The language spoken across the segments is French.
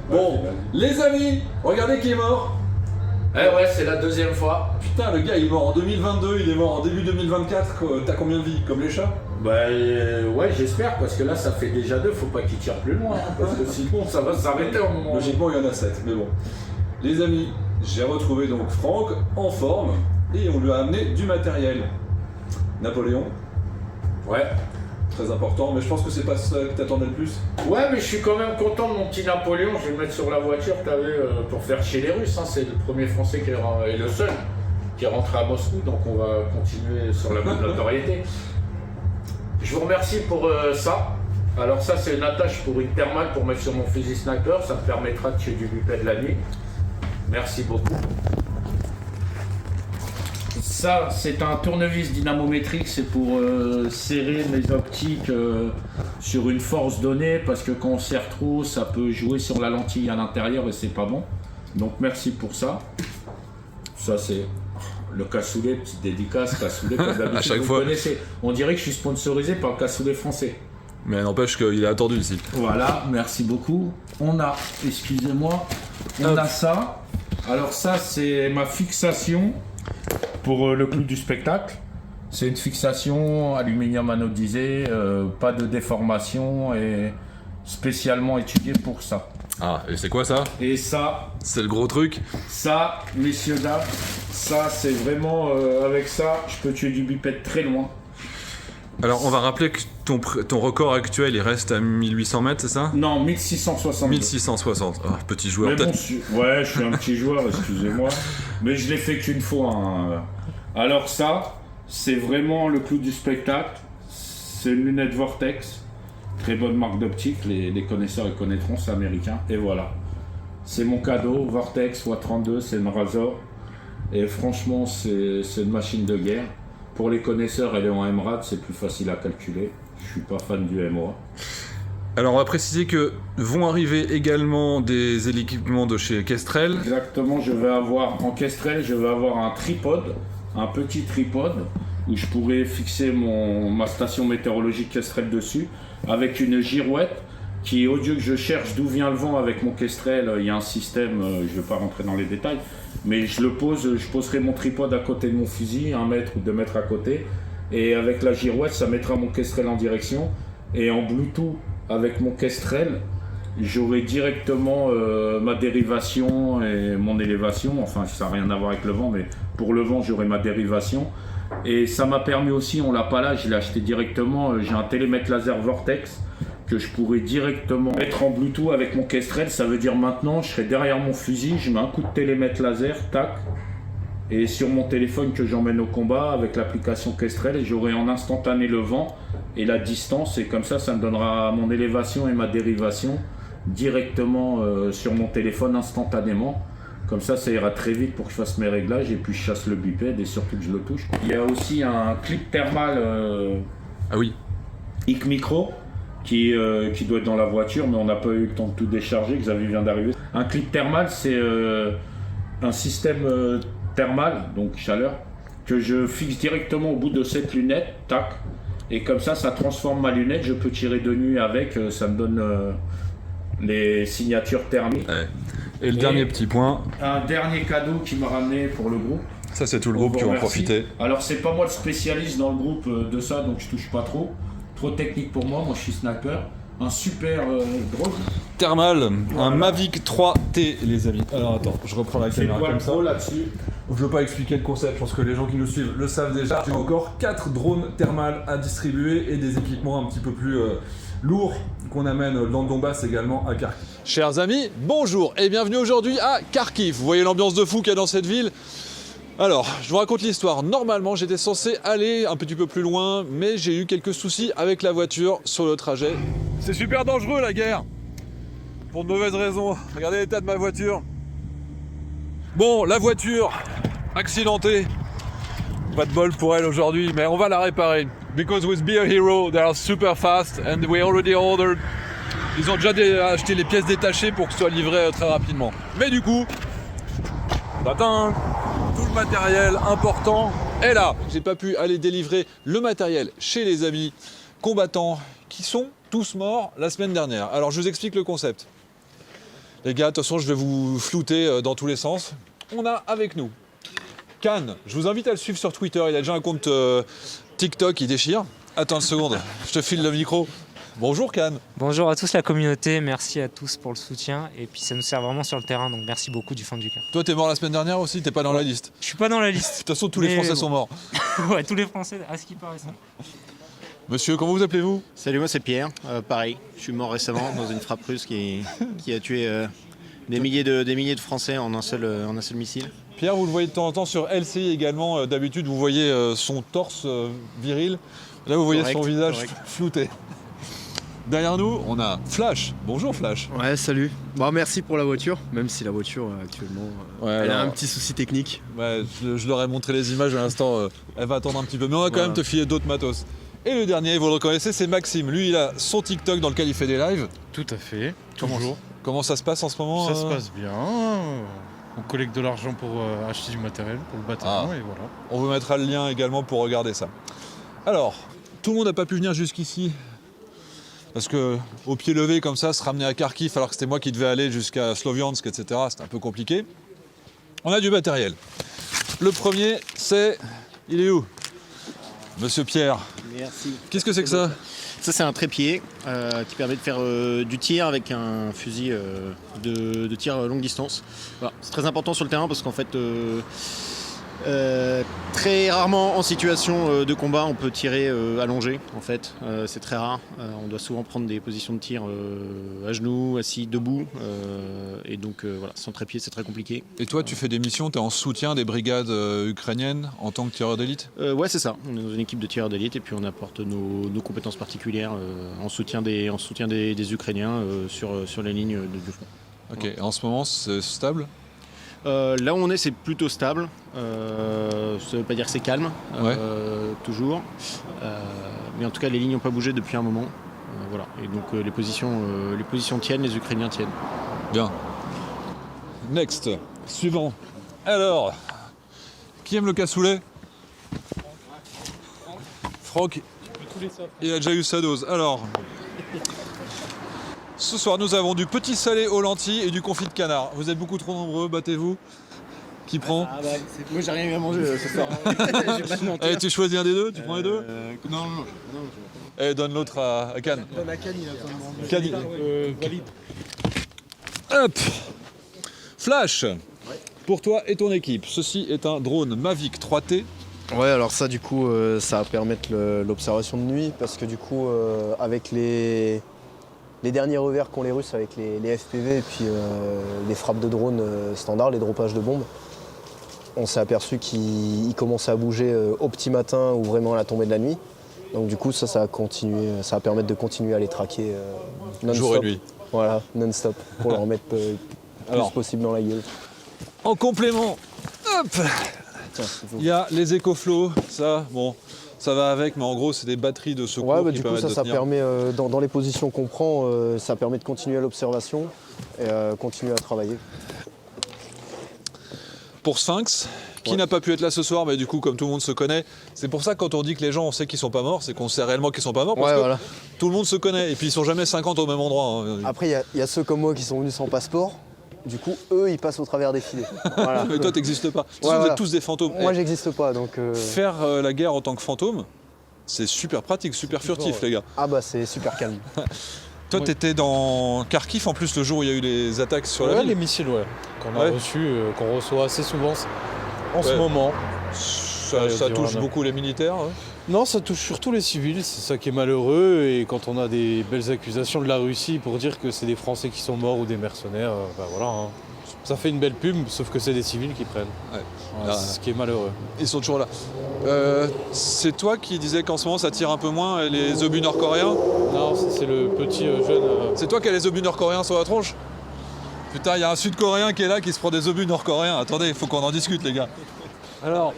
Bon, les amis, regardez qui est mort. Eh ouais, c'est la deuxième fois. Putain, le gars il est mort en 2022, il est mort en début 2024. T'as combien de vies? Comme les chats? Bah ouais, j'espère, parce que là ça fait déjà 2, faut pas qu'il tire plus loin, hein, parce que sinon ça va s'arrêter au moment. Logiquement, il y en a 7, mais bon. Les amis, j'ai retrouvé donc Franck en forme et on lui a amené du matériel. Napoléon, Ouais. très important, mais je pense que c'est pas ça que t'attendais le plus. Ouais, mais je suis quand même content de mon petit Napoléon, je vais le mettre sur la voiture, t'as vu, pour faire chez les Russes, hein. C'est le premier Français qui est, et le seul qui est rentré à Moscou, donc on va continuer sur la bonne notoriété. Je vous remercie pour ça. Alors ça, c'est une attache pour une thermale pour mettre sur mon fusil sniper, ça me permettra de tuer du buffet de la nuit. Merci beaucoup. Ça, c'est un tournevis dynamométrique, c'est pour serrer mes optiques sur une force donnée, parce que quand on serre trop, ça peut jouer sur la lentille à l'intérieur et c'est pas bon. Donc merci pour ça. Ça, c'est le cassoulet, petite dédicace, cassoulet, comme d'habitude. À chaque vous fois. connaissez. On dirait que je suis sponsorisé par le cassoulet français. Mais n'empêche qu'il est attendu ici. Voilà, merci beaucoup. On a, excusez-moi, on a ça. Alors ça, c'est ma fixation pour le clou du spectacle. C'est une fixation aluminium anodisé, pas de déformation et spécialement étudiée pour ça. Ah, et c'est quoi ça? Et ça, C'est le gros truc? messieurs, dames, ça c'est vraiment, avec ça, je peux tuer du bipède très loin. Alors, on va rappeler que ton record actuel, il reste à 1800 mètres, c'est ça? Non, 1660. 1660. Ah, petit joueur, Mais peut-être. bon, ouais, je suis un petit joueur, excusez-moi. Mais je l'ai fait qu'une fois. Hein. Alors ça, c'est vraiment le clou du spectacle. C'est une lunette Vortex. Très bonne marque d'optique. Les connaisseurs les connaîtront, c'est américain. Et voilà. C'est mon cadeau. Vortex x32, c'est une Razor. Et franchement, c'est une machine de guerre. Pour les connaisseurs, elle est en MRAD, c'est plus facile à calculer. Je suis pas fan du MOA. Alors, on va préciser que vont arriver également des équipements de chez Kestrel. Exactement, je vais avoir en Kestrel, je vais avoir un tripode, un petit tripode où je pourrais fixer ma station météorologique Kestrel dessus, avec une girouette qui, au lieu que je cherche d'où vient le vent avec mon Kestrel, il y a un système, je ne vais pas rentrer dans les détails, mais je poserai mon tripode à côté de mon fusil, 1 mètre ou 2 mètres à côté, et avec la girouette, ça mettra mon Kestrel en direction, et en Bluetooth, avec mon Kestrel, j'aurai directement ma dérivation et mon élévation, enfin ça n'a rien à voir avec le vent, mais pour le vent j'aurai ma dérivation. Et ça m'a permis aussi, on l'a pas là, je l'ai acheté directement, j'ai un télémètre laser Vortex que je pourrais directement mettre en Bluetooth avec mon Kestrel. Ça veut dire maintenant je serai derrière mon fusil, je mets un coup de télémètre laser, tac, et sur mon téléphone que j'emmène au combat avec l'application Kestrel, j'aurai en instantané le vent et la distance, et comme ça me donnera mon élévation et ma dérivation directement sur mon téléphone instantanément. Comme ça ira très vite pour que je fasse mes réglages et puis je chasse le bipède et surtout que je le touche. Il y a aussi un clip thermal Ah oui. IC Micro qui doit être dans la voiture, mais on n'a pas eu le temps de tout décharger, Xavier vient d'arriver. Un clip thermal, c'est un système thermal, donc chaleur, que je fixe directement au bout de cette lunette, tac, et comme ça transforme ma lunette, je peux tirer de nuit avec, ça me donne les signatures thermiques. Ouais. Et le dernier petit point, Un dernier cadeau qui m'a ramené pour le groupe. ça c'est tout le On groupe vous qui va en remercie. profiter. Alors c'est pas moi le spécialiste dans le groupe de ça, donc je touche pas trop. Trop technique pour moi je suis sniper. Un super drone. Thermal, Voilà. un Mavic 3T les amis. Alors attends, je reprends la C'est caméra quoi comme le ça. pro là-dessus? Je veux pas expliquer le concept, je pense que les gens qui nous suivent le savent déjà. J'ai encore 4 drones thermales à distribuer et des équipements un petit peu plus lourds qu'on amène dans le Donbass également à Kharkiv. Chers amis, bonjour et bienvenue aujourd'hui à Kharkiv. Vous voyez l'ambiance de fou qu'il y a dans cette ville? Alors, je vous raconte l'histoire. Normalement, j'étais censé aller un petit peu plus loin, mais j'ai eu quelques soucis avec la voiture sur le trajet. C'est super dangereux la guerre. Pour de mauvaises raisons. Regardez l'état de ma voiture. Bon, la voiture accidentée. Pas de bol pour elle aujourd'hui, mais on va la réparer. Because with Be a Hero, they are super fast and we already ordered. Ils ont déjà acheté les pièces détachées pour que ce soit livré très rapidement. Mais du coup, tatin, tout le matériel important est là. J'ai pas pu aller délivrer le matériel chez les amis combattants qui sont tous morts la semaine dernière. Alors je vous explique le concept. Les gars, de toute façon, je vais vous flouter dans tous les sens. On a avec nous Can. Je vous invite à le suivre sur Twitter. Il a déjà un compte TikTok, il déchire. Attends une seconde, je te file le micro. Bonjour Can. Bonjour à tous la communauté, merci à tous pour le soutien. Et puis ça nous sert vraiment sur le terrain, donc merci beaucoup du fond du cœur. Toi, t'es mort la semaine dernière aussi, t'es pas dans la liste. Je suis pas dans la liste. De toute façon, tous les Français sont morts. Ouais, tous les Français, à ce qui paraît ça. Monsieur, comment vous appelez-vous? Salut, moi c'est Pierre. Pareil, je suis mort récemment dans une frappe russe qui a tué des milliers de Français en un seul missile. Pierre, vous le voyez de temps en temps sur LCI également. D'habitude, vous voyez son torse viril. Là, vous voyez son visage flouté. Derrière nous, on a Flash. Bonjour Flash. Ouais, salut. Bon, merci pour la voiture, même si la voiture actuellement, elle a un petit souci technique. Ouais, je leur ai montré les images à l'instant. Elle va attendre un petit peu, mais on va quand même te filer d'autres matos. Et le dernier, vous le reconnaissez, c'est Maxime. Lui, il a son TikTok dans lequel il fait des lives. Tout à fait, toujours. Comment ça se passe en ce moment? Ça se passe bien. On collecte de l'argent pour acheter du matériel pour le bâtiment et voilà. On vous mettra le lien également pour regarder ça. Alors, tout le monde n'a pas pu venir jusqu'ici. Parce que au pied levé comme ça, se ramener à Kharkiv alors que c'était moi qui devais aller jusqu'à Sloviansk, etc. C'était un peu compliqué. On a du matériel. Le premier, c'est... Il est où? Monsieur Pierre. Merci. Qu'est-ce que c'est que ça? Ça c'est un trépied qui permet de faire du tir avec un fusil de tir longue distance. Voilà. C'est très important sur le terrain parce qu'en fait très rarement en situation de combat on peut tirer allongé en fait, c'est très rare. On doit souvent prendre des positions de tir à genoux, assis, debout et donc voilà, sans trépied c'est très compliqué. Et toi tu fais des missions, tu es en soutien des brigades ukrainiennes en tant que tireur d'élite? Ouais c'est ça, on est dans une équipe de tireurs d'élite et puis on apporte nos compétences particulières en soutien des Ukrainiens sur les lignes de front. Ok, et en ce moment c'est stable? Là où on est, c'est plutôt stable. Ça ne veut pas dire que c'est calme, toujours. Mais en tout cas, les lignes n'ont pas bougé depuis un moment. Voilà. Et donc les positions tiennent, les Ukrainiens tiennent. Bien. Next. Suivant. Alors, qui aime le cassoulet? Franck, il a déjà eu sa dose. Alors, ce soir, nous avons du petit salé aux lentilles et du confit de canard. Vous êtes beaucoup trop nombreux, battez-vous. Qui prend? Moi, j'ai rien eu à manger ce soir. Allez, tu choisis un des deux? Tu prends les deux? Non. Et donne l'autre à Can. Donne à Can, il a Can, Valide. Hop. Flash. Pour toi et ton équipe, ceci est un drone Mavic 3T. Ouais, alors ça, du coup, ça va permettre l'observation de nuit parce que du coup, avec les derniers revers qu'ont les Russes avec les FPV et puis les frappes de drones standards, les droppages de bombes, on s'est aperçu qu'ils commençaient à bouger au petit matin ou vraiment à la tombée de la nuit. Donc du coup, ça va permettre de continuer à les traquer non-stop. Jour et nuit. Voilà, non-stop, pour leur mettre le plus possible dans la gueule. En complément, hop, Tiens, il y a les EcoFlow, ça, bon, ça va avec, mais en gros, c'est des batteries de secours ouais, qui du coup, permettent de ça tenir. permet, dans les positions qu'on prend, ça permet de continuer à l'observation et continuer à travailler. Pour Sphinx, qui n'a pas pu être là ce soir, mais du coup, comme tout le monde se connaît, c'est pour ça que quand on dit que les gens, on sait qu'ils sont pas morts, c'est qu'on sait réellement qu'ils sont pas morts, parce que voilà. tout le monde se connaît, et puis ils sont jamais 50 au même endroit. Hein. Après, il y a ceux comme moi qui sont venus sans passeport. Du coup, eux, ils passent au travers des filets. Voilà. Mais toi, t'existes pas. De toute façon, Ouais, vous voilà. êtes tous des fantômes. Moi, j'existe pas, donc... Faire la guerre en tant que fantôme, c'est super pratique, super furtif, les gars. Ah bah, c'est super calme. Toi, t'étais dans Kharkiv, en plus, le jour où il y a eu les attaques sur la Ouais, ville. les missiles, qu'on a reçus, qu'on reçoit assez souvent en ce moment. Ça touche beaucoup les militaires. Hein. Non, ça touche surtout les civils, c'est ça qui est malheureux. Et quand on a des belles accusations de la Russie pour dire que c'est des Français qui sont morts ou des mercenaires, voilà. Hein. Ça fait une belle pub, sauf que c'est des civils qui prennent. Ouais. Voilà, c'est ce qui est malheureux. Ils sont toujours là. C'est toi qui disais qu'en ce moment ça tire un peu moins les obus nord-coréens? Non, c'est le petit jeune. C'est toi qui as les obus nord-coréens sur la tronche? Putain, il y a un sud-coréen qui est là qui se prend des obus nord-coréens. Attendez, il faut qu'on en discute, les gars. Alors,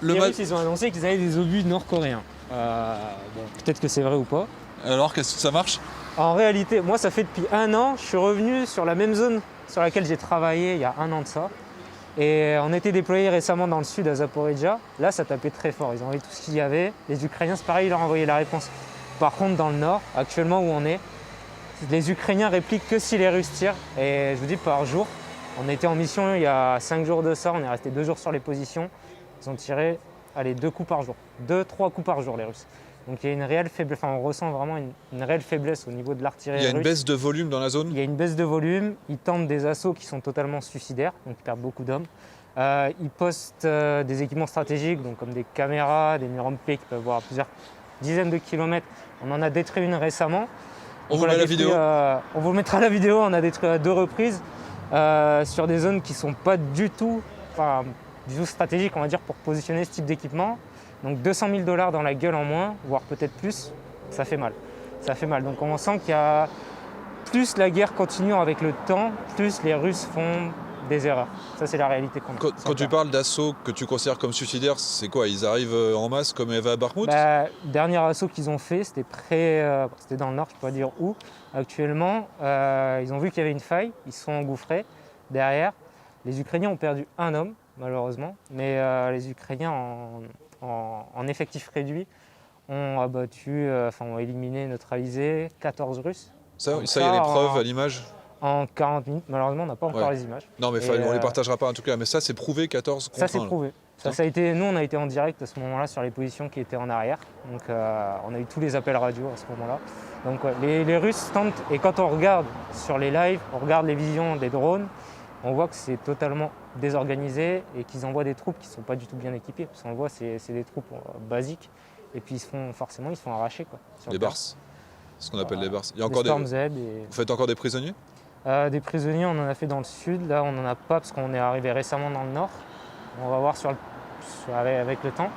Les Russes, ils ont annoncé qu'ils avaient des obus nord-coréens. Peut-être que c'est vrai ou pas. Alors, qu'est-ce que ça marche? En réalité, moi, ça fait depuis 1 an, je suis revenu sur la même zone sur laquelle j'ai travaillé il y a 1 an de ça. Et on était déployés récemment dans le sud à Zaporizhzhia. Là, ça tapait très fort. Ils ont envoyé tout ce qu'il y avait. Les Ukrainiens, c'est pareil, ils leur ont envoyé la réponse. Par contre, dans le nord, actuellement où on est, les Ukrainiens répliquent que si les Russes tirent. Et je vous dis, par jour, on était en mission il y a 5 jours de ça, on est resté 2 jours sur les positions. Ils ont tiré, 2 coups par jour. 2-3 coups par jour, les Russes. Donc il y a une réelle faiblesse, enfin on ressent vraiment une réelle faiblesse au niveau de l'artillerie Il y a une russe. baisse de volume dans la zone? Il y a une baisse de volume, ils tentent des assauts qui sont totalement suicidaires, donc ils perdent beaucoup d'hommes. Ils postent des équipements stratégiques, donc comme des caméras, des murs en paix qui peuvent voir à plusieurs dizaines de kilomètres. On en a détruit une récemment. On Donc, vous met l'a la détruit, vidéo. on vous mettra la vidéo, on a détruit à 2 reprises sur des zones qui ne sont pas du tout stratégiques, on va dire, pour positionner ce type d'équipement. Donc 200 000 $ dans la gueule en moins, voire peut-être plus, ça fait mal. Ça fait mal. Donc on sent qu'il y a plus la guerre continue avec le temps, plus les Russes font des erreurs. Ça, c'est la réalité qu'on a. Quand tu parles d'assaut que tu considères comme suicidaire, c'est quoi? Ils arrivent en masse comme Eva à Bakhmout? Dernier assaut qu'ils ont fait, c'était c'était dans le nord, je ne peux pas dire où. Actuellement, ils ont vu qu'il y avait une faille, ils se sont engouffrés derrière. Les Ukrainiens ont perdu un homme, malheureusement, mais les Ukrainiens en effectif réduit ont abattu, ont éliminé, neutralisé 14 Russes. Ça, il y a les preuves à l'image? En 40 minutes, malheureusement, on n'a pas encore les images. Non, mais on les partagera pas en tout cas. Mais ça, c'est prouvé 14 contre 1. Ça, c'est prouvé. Nous, on a été en direct à ce moment-là sur les positions qui étaient en arrière. Donc, on a eu tous les appels radio à ce moment-là. Donc, les Russes tentent. Et quand on regarde sur les lives, on regarde les visions des drones, on voit que c'est totalement désorganisé et qu'ils envoient des troupes qui ne sont pas du tout bien équipées. Parce qu'on le voit, c'est des troupes basiques. Et puis, ils se font arracher. Les barses. Ce qu'on appelle les barses. Il y a encore Storm Z. Vous faites encore des prisonniers? Des prisonniers, on en a fait dans le sud. Là, on n'en a pas parce qu'on est arrivé récemment dans le nord. On va voir avec le temps.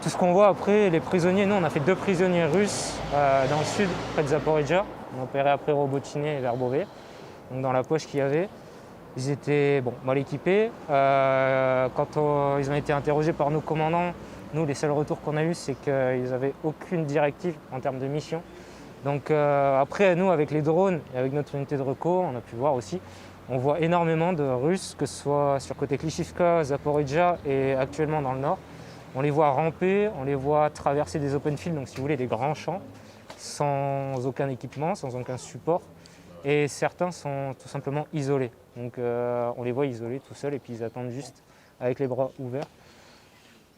Tout ce qu'on voit après, les prisonniers, nous, on a fait 2 prisonniers russes dans le sud, près de Zaporizhzhia. On opérait après Robotiné et Verbové. Donc dans la poche qu'il y avait. Ils étaient mal équipés. Quand ils ont été interrogés par nos commandants, nous, les seuls retours qu'on a eus, c'est qu'ils n'avaient aucune directive en termes de mission. Donc après, nous, avec les drones et avec notre unité de recours, on a pu voir aussi, on voit énormément de Russes, que ce soit sur côté Klishivka, Zaporizhzhia et actuellement dans le nord. On les voit ramper, on les voit traverser des open fields, donc si vous voulez, des grands champs, sans aucun équipement, sans aucun support. Et certains sont tout simplement isolés. Donc on les voit isolés tout seuls et puis ils attendent juste avec les bras ouverts.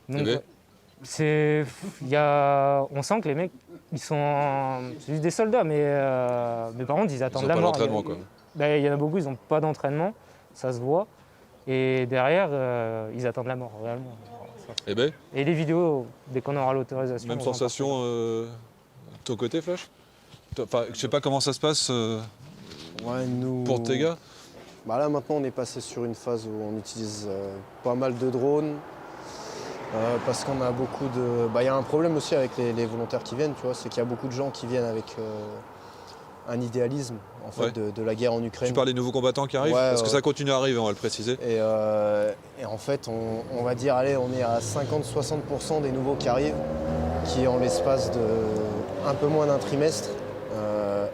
Donc, on sent que les mecs, c'est juste des soldats, mais par contre, ils attendent la mort. Ils n'ont pas d'entraînement, quoi. Il y en a beaucoup, ils n'ont pas d'entraînement, ça se voit. Et derrière, ils attendent la mort, réellement. Et les vidéos, dès qu'on aura l'autorisation. Même sensation de ton côté, Flash? Enfin, je sais pas comment ça se passe pour tes gars. Là, maintenant, on est passé sur une phase où on utilise pas mal de drones. Parce qu'on a beaucoup de... Il y a un problème aussi avec les volontaires qui viennent, tu vois, c'est qu'il y a beaucoup de gens qui viennent avec un idéalisme en fait, de la guerre en Ukraine. Tu parles des nouveaux combattants qui arrivent? Parce que ça continue à arriver, on va le préciser. Et en fait, on va dire, allez, on est à 50-60% des nouveaux qui arrivent, qui en l'espace de un peu moins d'un trimestre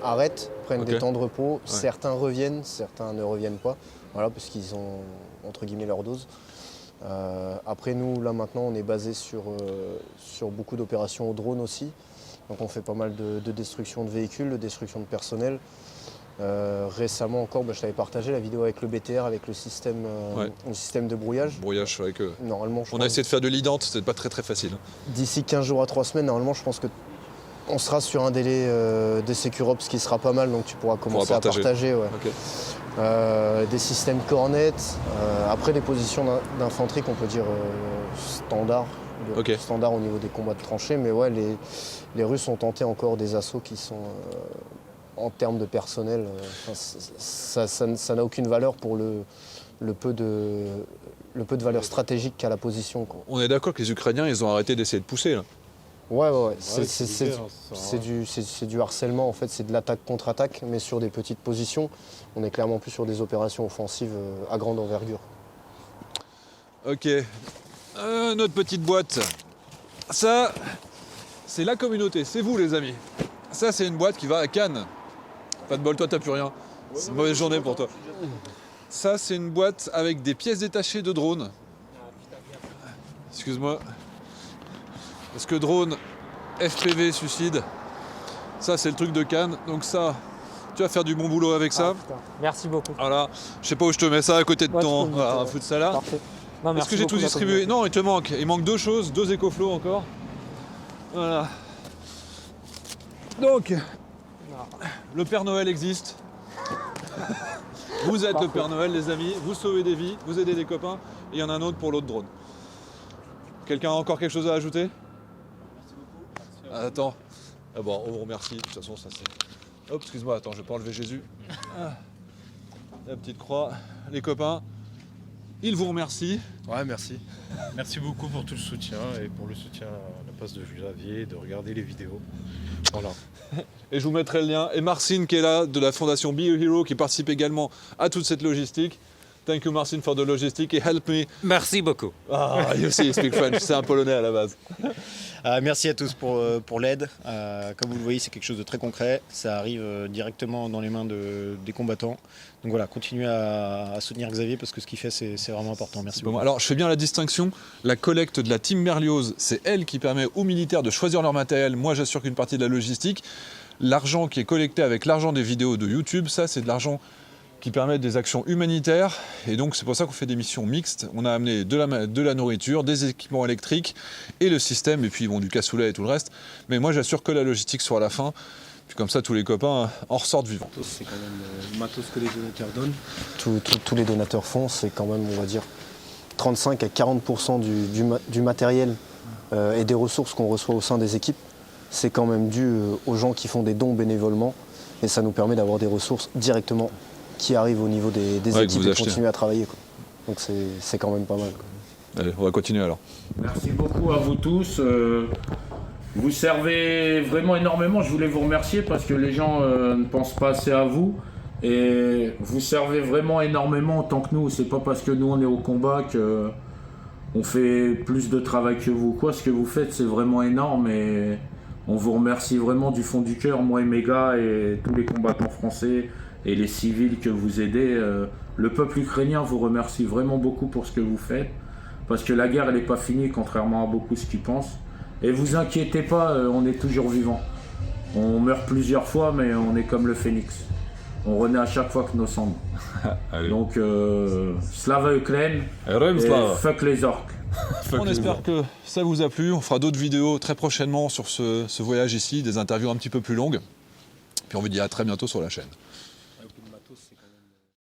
arrêtent, prennent des temps de repos. Certains reviennent, certains ne reviennent pas, voilà, parce qu'ils ont, entre guillemets, leur dose. Après nous, là maintenant, on est basé sur beaucoup d'opérations au drone aussi. Donc on fait pas mal de destruction de véhicules, de destruction de personnel. Récemment encore, je t'avais partagé la vidéo avec le BTR, avec le système de brouillage. Brouillage avec eux. Normalement, on a essayé de faire de l'ident, c'était pas très facile. D'ici 15 jours à 3 semaines, normalement, je pense qu'on sera sur un délai des Securops qui sera pas mal, donc tu pourras commencer à partager. Des systèmes Cornet, après des positions d'infanterie qu'on peut dire standard au niveau des combats de tranchées, mais les Russes ont tenté encore des assauts qui sont en termes de personnel, ça n'a aucune valeur pour le peu de valeur stratégique qu'a la position, quoi. On est d'accord que les Ukrainiens, ils ont arrêté d'essayer de pousser là. Ouais. C'est du harcèlement, en fait, c'est de l'attaque contre-attaque, mais sur des petites positions. On est clairement plus sur des opérations offensives à grande envergure. Ok, notre petite boîte. Ça, c'est la communauté, c'est vous les amis. Ça, c'est une boîte qui va à Cannes. Pas de bol, toi, t'as plus rien. C'est une mauvaise journée pour toi. Ça, c'est une boîte avec des pièces détachées de drones. Excuse-moi. Parce que drone, FPV, suicide. Ça, c'est le truc de Cannes. Donc ça, Tu vas faire du bon boulot avec ça. Ah, putain. Merci beaucoup. Voilà, je sais pas où je te mets ça à côté de Ouais, ton tu peux me mettre, foot salade. Parfait. Non, Est-ce merci que j'ai beaucoup, tout la distribué? communication. Non, il te manque. Il manque 2 choses, 2 écoflots encore. Voilà. Donc, le Père Noël existe. Vous êtes le Parfait. Père Noël, les amis. Vous sauvez des vies, vous aidez des copains. Et il y en a un autre pour l'autre drone. Quelqu'un a encore quelque chose à ajouter? Attends. Ah bon, on vous remercie. De toute façon, ça c'est... Hop, excuse-moi, attends, je vais pas enlever Jésus. Ah. La petite croix. Les copains, ils vous remercient. Ouais, merci. Merci beaucoup pour tout le soutien et pour le soutien à la passe de Javier, de regarder les vidéos. Voilà. Et je vous mettrai le lien. Et Marcine qui est là, de la fondation Be a Hero, qui participe également à toute cette logistique. Thank you Marcine for the logistic et help me. Merci beaucoup. Ah, you see, speak French, c'est un polonais à la base. Merci à tous pour l'aide. Comme vous le voyez, c'est quelque chose de très concret. Ça arrive directement dans les mains des combattants. Donc voilà, continuez à soutenir Xavier parce que ce qu'il fait, c'est vraiment important. Merci beaucoup. Alors, je fais bien la distinction. La collecte de la team Merlioz, c'est elle qui permet aux militaires de choisir leur matériel. Moi, j'assure qu'une partie de la logistique. L'argent qui est collecté avec l'argent des vidéos de YouTube, ça, c'est de l'argent qui permet des actions humanitaires. Et donc, c'est pour ça qu'on fait des missions mixtes. On a amené de la nourriture, des équipements électriques et le système, et puis bon, du cassoulet et tout le reste. Mais moi, j'assure que la logistique sera à la fin. Puis comme ça, tous les copains en ressortent vivants. C'est quand même le matos que les donateurs donnent. Tous les donateurs font, c'est quand même, on va dire, 35 à 40% du matériel et des ressources qu'on reçoit au sein des équipes. C'est quand même dû aux gens qui font des dons bénévolement. Et ça nous permet d'avoir des ressources directement qui arrivent au niveau des équipes et continuer à travailler, quoi. Donc c'est quand même pas mal, quoi. Allez, on va continuer alors. Merci beaucoup à vous tous. Vous servez vraiment énormément. Je voulais vous remercier parce que les gens ne pensent pas assez à vous. Et vous servez vraiment énormément autant que nous. C'est pas parce que nous on est au combat que on fait plus de travail que vous. Quoi, ce que vous faites, c'est vraiment énorme et on vous remercie vraiment du fond du cœur, moi et mes gars et tous les combattants français et les civils que vous aidez. Le peuple ukrainien vous remercie vraiment beaucoup pour ce que vous faites parce que la guerre elle n'est pas finie contrairement à beaucoup ce qu'ils pensent. Et vous inquiétez pas, on est toujours vivant. On meurt plusieurs fois mais on est comme le phénix. On renaît à chaque fois que nos cendres. Donc Slava Ukraine et fuck les orques. On espère que ça vous a plu. On fera d'autres vidéos très prochainement sur ce voyage ici, des interviews un petit peu plus longues. Puis on vous dit à très bientôt sur la chaîne.